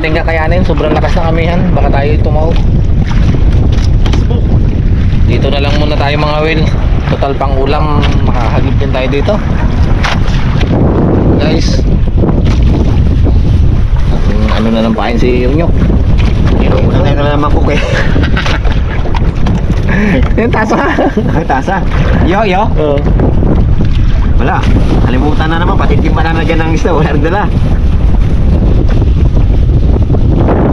natin kakayanin. Sobrang lakas ng amihan. Baka tayo tumawag. Dito na lang muna tayo mga Will. Total pang ulam, makahagip din tayo dito guys. Ano na lang pain si Yunyok. Una tayo na naman cook eh. Yung tasa. Tasa. Yo. Oo. Wala. Kalimutan na naman. Pati timba na dyan ng isda. Wala rin dala.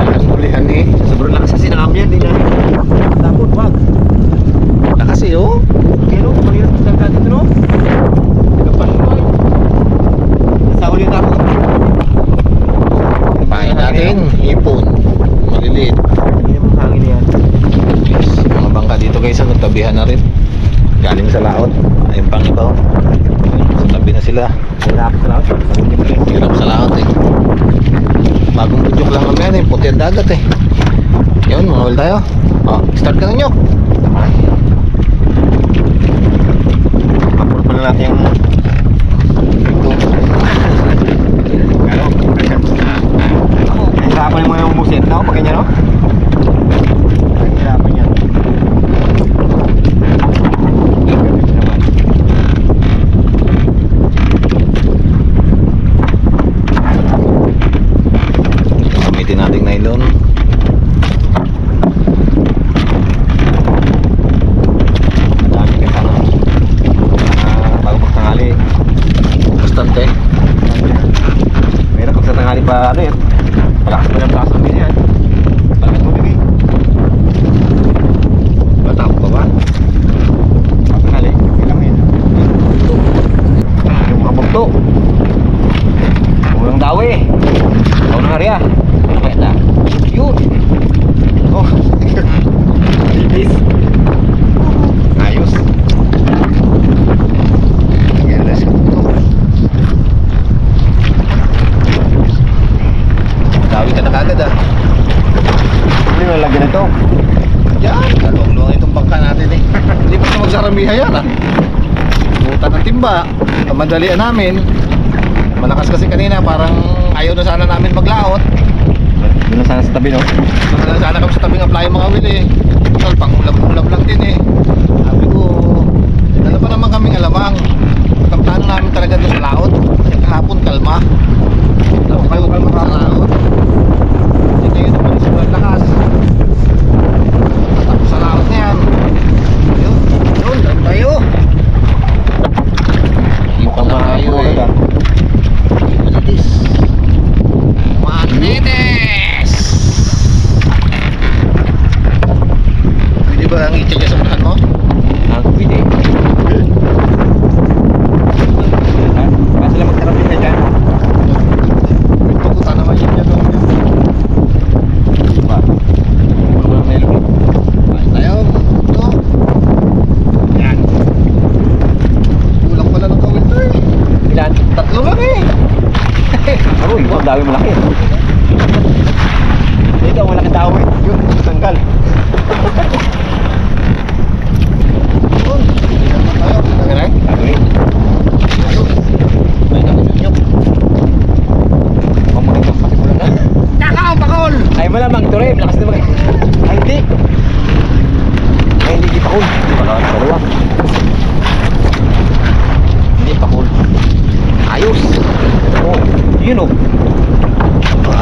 Ang ulihan eh. Sobrang lakas kasi ng amyan. Di na. Tapos wag. Lakas eh oh. Pero kanina sa dito no. Kapaluwag. Sa uli na ako. Pain natin. Ipon. Maliliit. Yung hangin yan. Yes. Mga bangka dito guys. Nagtabihan na rin. Galing sa laot. Ayun pang iba oh. Sa tabi na sila. Hirap sa lahat. Hirap sa laot eh. Bagong budyok lang kami yan eh. Puti ang dagat eh. Yun, mga Will tayo. Oh, start ka na Nyok. Kapuro pa na natin yung ano? Hirapan mo yung buset no? Pag ganyan no? Hirapan yan. Gamitin nating nylon. Dami ka sana. Bago magtanghali. Bastante. Meron pag sa tanghali pa ano yan. Malakas mo ng braso din yan. Bakit mo din eh? Batako pa ba? Tanghali. Ilang yan. Yung mga bugto. Ulang dawi eh. Tao na hari ah. Kaya na. Yun. Oh. Lipis. Ayos. Yan na siya. Dawi ka na kagad ah. Hindi mo lagyan na ito. Yan, lalong-long itong bangka natin eh. Hindi pa na magsaramiha yan ah. Buta ng timba. Kamadalian namin. Malakas kasi kanina, parang ayaw na sana namin maglaot. Doon na sana sa tabi no. Sana kami sa tabing apply mga Will eh. Total, pang ulam-ulam lang din eh. Sabi ko, dala pa naman kaming alamang. Pagkamtano namin talaga doon sa laot. Kasi kahapon kalma. Kayo kalma sa laot. Hindi kayo naman sobrang lakas. Tapos sa laot na yan. Yun, dami tayo. Ipang tayo eh. Manitis. Manitis! Pwede ba ang itya sa unahan mo? Ang pwede. Basta lang magtarap din ka dyan. May paguta naman yun yan doon. Diba? Puro ko lang may ilong. Kain tayo. Ito. Yan. Kulang pala ng kawinter. Ilan? Tatlo lang eh. Aroy, ang dami malaki. Dito, malaki tao eh. Yun, tanggal. Yun. Yan na tayo. Lagi na eh. Gagawin. Ayun. May nakanyok. Pamulit ang pasimulan na. Kakao, pakol! Ay malamang, ito rin. Lakas naman. Ay hindi. Ay hindi pa cool. Wala ka dalawa. Hindi pa cool. Ayos. Oh, yun oh.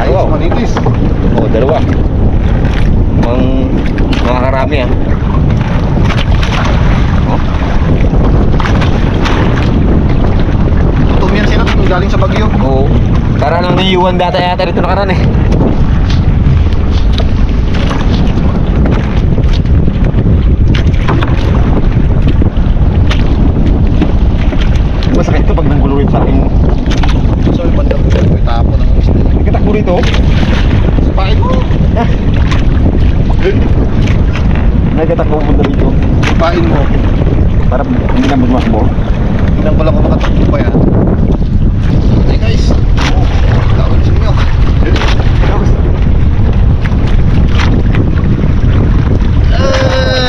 Ayos, manitis. Oh, dalawa. Mga karami ah. Oh. Tutom yan sila. Galing sa Bagyo. Oo. Para nang naiiwan data yata dito nakaraan eh. Masakit ito pag nanggulo rin sa ating So, yung bandang ko may tapo ng isda. nagkatakbo rito. Sapain mo. Nagkatakbo punta rito. Sapain mo. Para hindi na magmasbo. Tingnan ko lang kung makatakbo pa yan. Okay guys. Tawag sa inyo.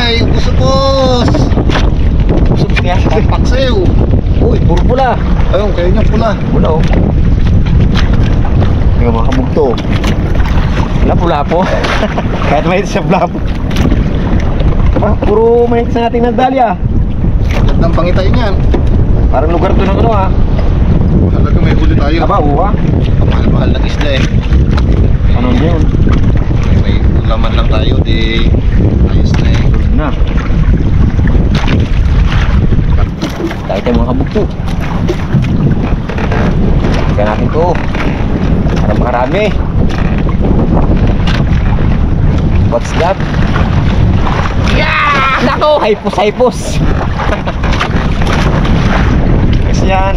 Ay, ubos-ubos. Subs niya. Pampaksew. Uy, puro pula. Ayun, kayo niya pula. Pula oh. Yung mga kabugto. lapo. Kahit may sa lapo. Ah, puro may sa ating nagdalya. Gandang pangitay niyan. Parang lugar to ng ano ah. Talaga may huli tayo. Aba, uwa. Mahal-mahal ng isda eh. Anong yun? May ulaman lang tayo, di ayos na eh. Tulog na. Tayo tayo mga kabugto. Kaya natin to. Para makarami. What's that? Yeah! Nako! Hypos! Kasi yan.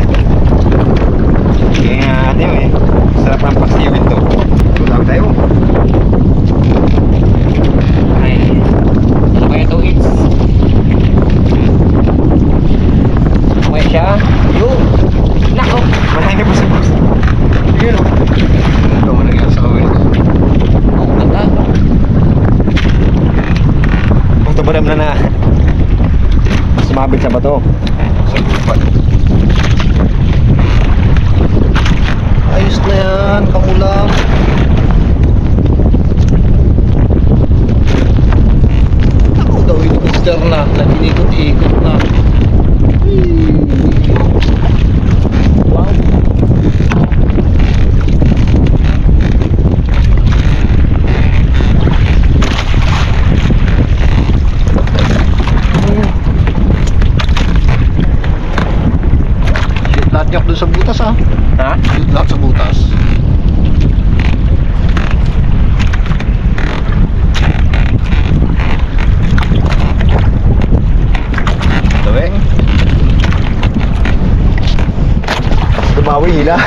Kaya nga atin eh. Sarap ng pagsiwin to. Tulog tayo. Ay. Ano kaya to it's? Okay siya. Yun. Nako! Malaking na bus. Yun o. Ito mo nangyari sa kawin. Oh, ganda. Buto ba naman na sumabit sa bato? Sa lupa. Ayos na yan, kamulang. Ako daw yung booster na, nag-inikot-ikot na. Wow. Shoot lahat niya doon sa butas ah. Ha? Shoot lahat sa butas. Daweng. Tumawi hila.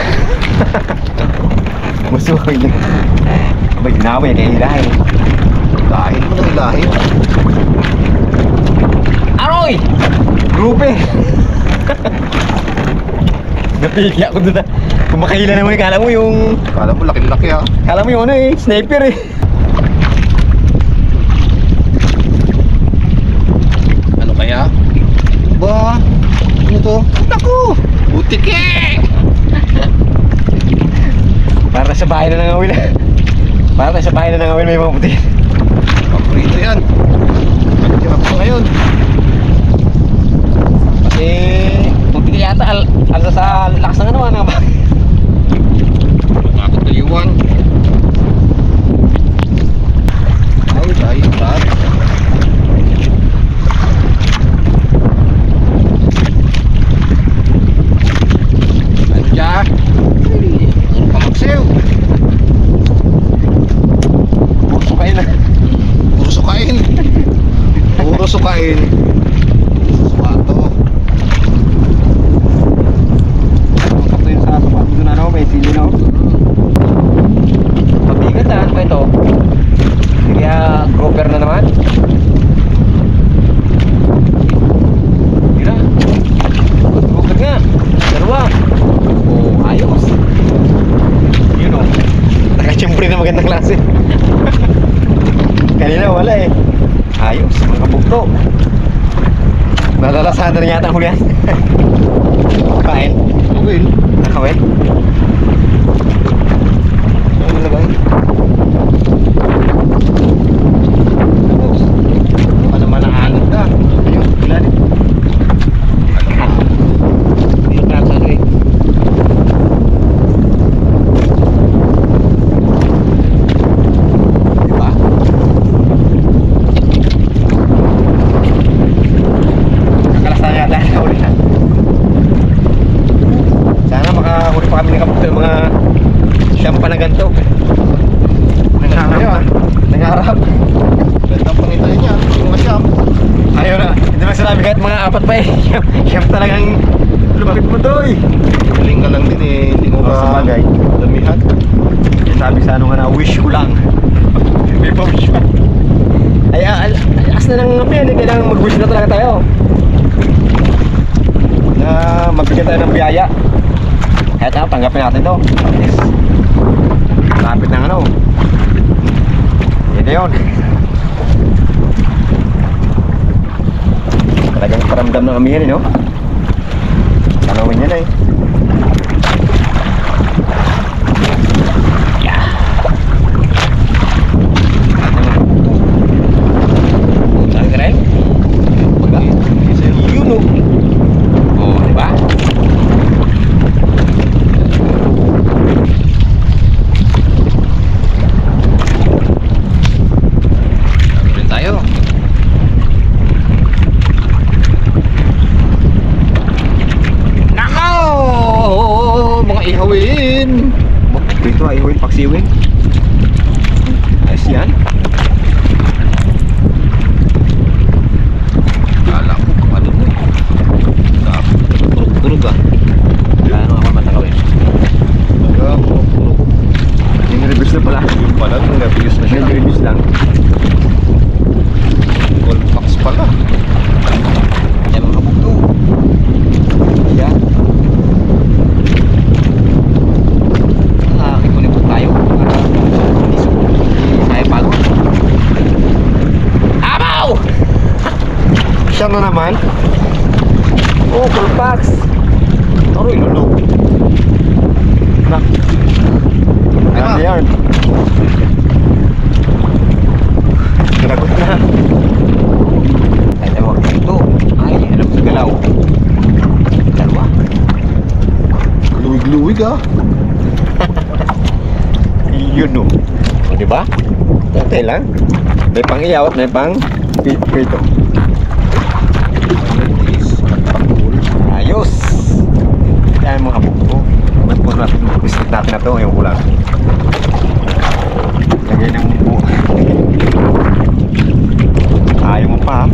Masuwi na. Abay, dinawi kaya hila eh. Lahin mo ng lahin. Aroy! Grupe! Napili ako doon na. Kung makahila naman, kala mo yung... Kala mo laki-laki ah. Kala mo yung ano eh, sniper eh. Ano kaya? Ba? Ano to? Naku! Butik eh! Para sa bahay na nangawin na. Para sa bahay na nangawin may mga puti. Paborito yan. Nagtirap ko ngayon. Kasi... Puti ka yata, alsa sa lakas ng ano, ano ba? Takot na iwan. Ay, tayo, lahat. Ano dyan? Ano pamagsiw? Puso kayo na. Puro sukain. Puro sukain. Suwato. Ito yung sa sapato doon ano, may sili no? Mabigat na, ano ba ito? Kaya grouper na naman. Mira. Grouper nga. Dalawa. Oh, ayos. Yun o. Nakatsiyempre na magandang klase. Kanina wala eh. Ayos, mga kabugto. Nalalasahan na rin yata ang hulihan. Kain. Will. Nakawin. Ano nalagay? Tapos. Baka naman naanod na. Ayun, ilalim. Dito na sa eh. Diba? Nakalasan yata na uli na. Sana makahuli pa kami ng kabukto ng mga siyampa na ganito. Nangarap. Nangarap. Gandang pangitay niya. Yung masyam. Ayaw na. Hindi man sinabi kahit mga apat pa eh. Siyam talagang lumapit mo to eh. Galing ka lang din eh. Hindi mo Oo, sa ba bagay. damihan? Sabi sa ano nga na, wish ko lang. May pa-wish pa. Ay, as na ng api yan eh. Kailangan mag-wish na talaga tayo. Na magbigyan tayo ng biyaya. Kaya tayo, tanggapin natin to. Yes. Lapit ng ano. Yan na yun. Talagang paramdam ng amihan eh, no? Tanawin yan eh. ihuin, paksiwin. Ayos yan. Kala ko kung ano mo. Turog ah. Kaya ano ako matakawin. Turog. Yung-reduce na pala. Yung pala, yung reduce na siya. Medyo-reduce lang. Gold box pala. Yan mga bugto. Yan. Kipunipot tayo. Saya pagod. Abaw! Siya na naman. Oh, full packs. Aroy, lulog. Nah. Ano yan? Kinagot na. Ay, tawag ka ito. Ay, alam sa galaw. Dalawa. Luwig-luwig ah. Yun o. O, diba? Okay lang. May pang iyaw at may pang pito. Ayos. Yan mga bukto. Ba't po natin biscuit natin na ito ngayong ulan. Lagay ng buo. Ayaw mo pa.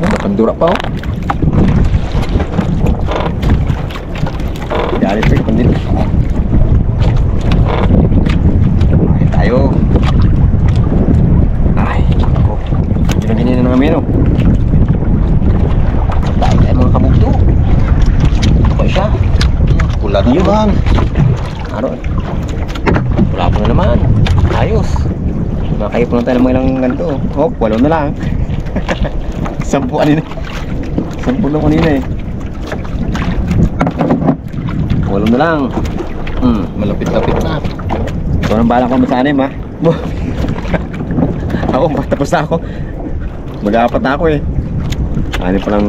Nakandura pa oh. Galit sa kapandil. Ay tayo. Ay, ako. Gina-ganyan na namin oh. Dahil tayo mga kabugto. Ako siya. Pula na naman. Aron. Wala po na naman. Ayos. Makakaip na tayo ng mga ilang ganito. Hop, 8 na lang. 10 kanina. 10 lang kanina eh. 8 na lang. Malapit-lapit na. Ikaw nang balang ko masanim ha. Ako, tapos na ako. Mag-aapat na ako eh. Ano pa lang.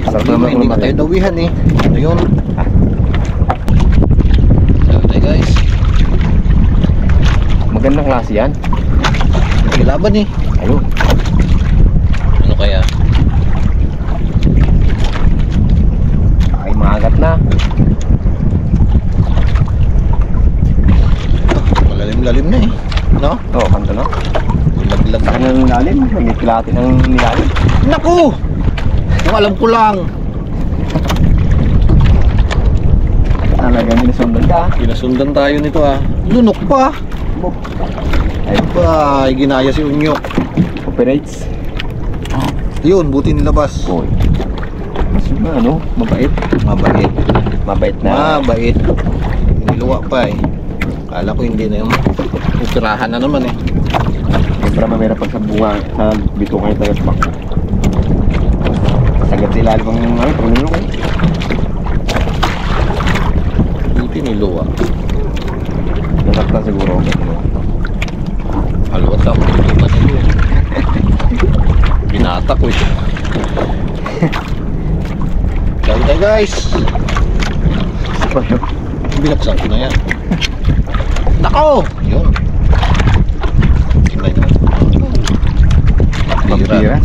Sarap naman, hindi ba tayo dawihan eh. Ano yun? Sabi tayo guys. Magandang klase yan. May laban eh. Ayun. Ano kaya? Ay, maagat na. Malalim-lalim na eh. No? Oo, kanto na. Laglag Sa kanya ng lalim. May kilati ng nilalim. Naku! Kung alam ko lang. Talagang minasundan ka. Pinasundan tayo nito ah. Lunok pa. Ay, Ba, ginaya si Unyok. operates. Yun, buti nilabas. Boy. Mas ano, mabait. Mabait. Mabait na. Mabait. Niluwa pa eh. Kala ko hindi na yung upirahan na naman eh. Siyempre mamera pag sa bunga, sa bitungan yung tagaspak. Sagat sa ilalim ang ano, pagulong eh. Buti niluwa. Nasaktan siguro ako. Halwat ako. Hindi pa nilo. Binata ko ito. Ciao tayo guys. Binaksan ko na yan. Nako! Yun. Tingnan nyo. Vampira.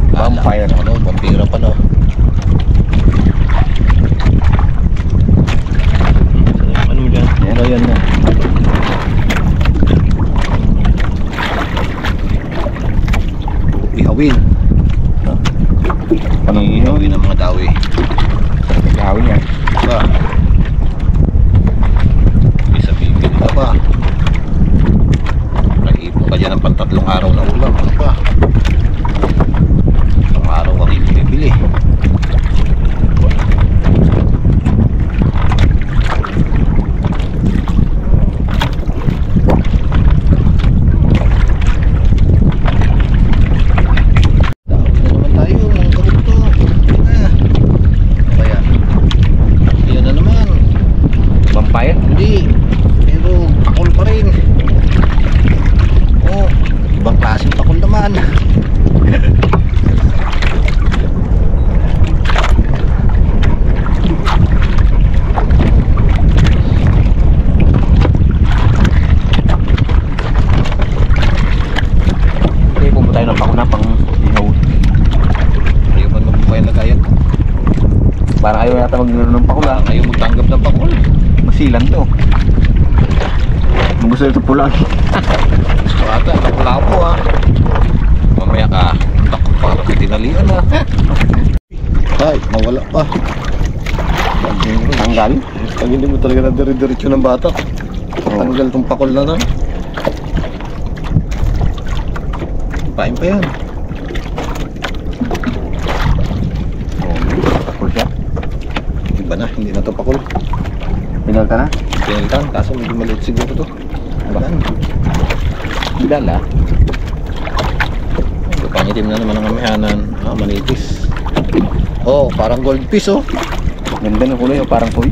Vampire. Ano, vampira pa no. Ano mo dyan? Ano yan na? Ihawin. Ihawin ang mga dawi. Ihawin yan. Ba? Isa bibili ka ba? Nag-iipon ka dyan ng pantatlong araw na ulam. Ano ba? Tatlong araw ang bibili. Vampire? Hindi, pero pakul pa rin. Oh, ibang klaseng pakul naman. Okay, pumunta tayo ng pakuna pang ihaw. Ayaw man magpapay lagayan. Para ayaw yata maglaro ng pakula. Ayaw magtanggap ng pakul. Masilan to. Kung gusto ito pulang. Gusto ata, nakulapo ha. Mamaya ka, takot para kitinalian ha. Ay, nawala pa. Tanggal. Pag hindi mo talaga na dire-diretso ng batak, tanggal tong pakul na na. Pain pa yan. Pakul siya. Iba na, hindi na to pakul. Pinalta na. Pinalitan, kaso medyo maliit siguro to. Ayan. Dala. Pangitim na naman ang amihanan. Ah, manipis. Oh, parang gold piece oh. Ganda ng kulay o parang kuy.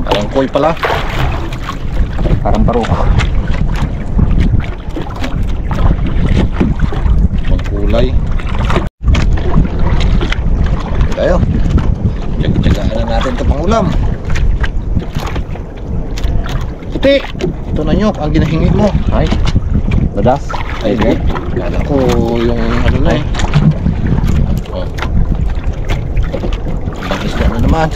Parang koi pala. Parang paruka. Magkulay. Tayo. Tiyag-tiyagaan na natin ito pang ulam. Puti! Ito na nyok, ang ginahingi mo. Ay. Badas. Ay, di. Kala ko yung ano na eh. Oh. Ang isda na naman.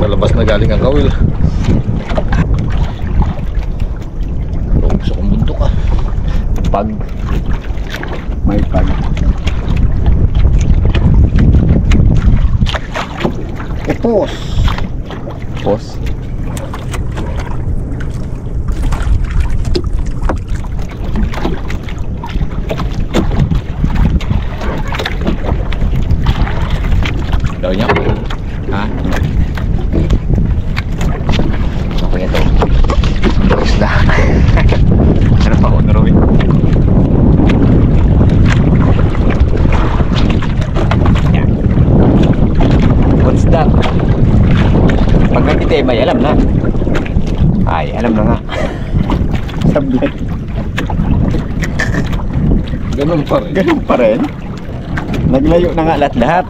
Sa labas na galing ang kawil. Oh, gusto kong bundok ah. Pag. May pag. Epos. Pos. Daw niya. Ha? Okay ito. Isda. Ano pa ako narawin? Yan. What's that? Pag nakita may alam na. Ay, alam na nga. Sablet. Ganun pa rin. Ganun pa rin. Naglayo na nga lahat-lahat.